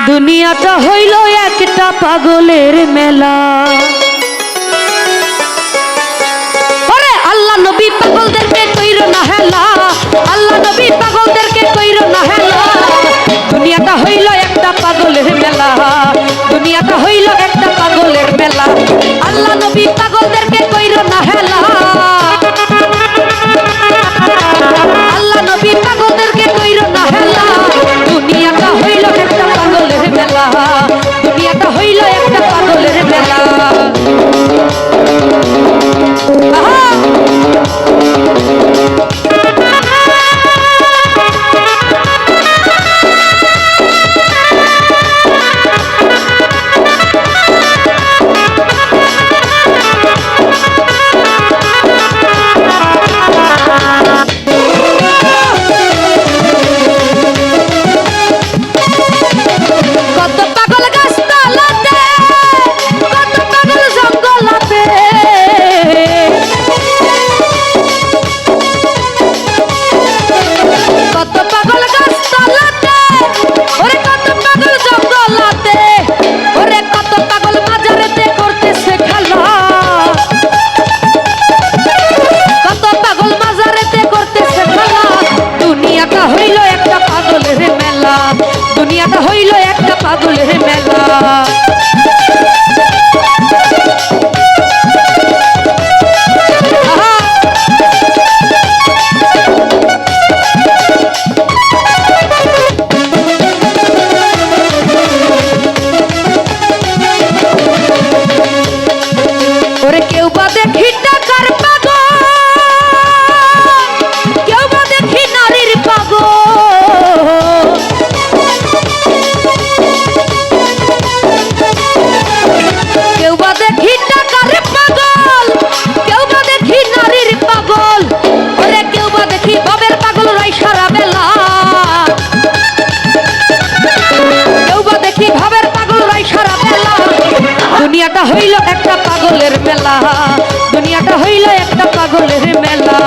দুনিয়াটা হইল একটা পাগলের মেলা। ওরে আল্লাহ নবী পাগলদেরকে কইরো না হেলা, আল্লাহ নবী পাগলদেরকে কইরো না হেলা। দুনিয়াটা হইল একটা পাগলের মেলা, দুনিয়াটা হইল একটা পাগলের মেলা। আল্লাহ নবী পাগলদেরকে কইরো না হেলা, আল্লাহ নবী পাগলদেরকে কইরো না হেলা। দুনিয়াটা হইল একটা পাগলের মেলা, দুনিয়াটা হইল একটা পাগলের মেলা। দুনিয়াটা হইল একটা পাগলের মেলা। ওরে কেউ বা দেখি টাকার পাগল, কেউ বা দেখি নারীর পাগল, কেউ বা দেখি টাকার পাগল, কেউ বা দেখি নারীর পাগল। ওরে কেউ বা দেখি বাবের পাগল রাই সারা বেলা, কেউ বা দেখি ভাবের পাগল রাই সারা বেলা। দুনিয়াটা হইল একটা পাগলের মেলা, দুনিয়াটা হইল একটা পাগলের মেলা।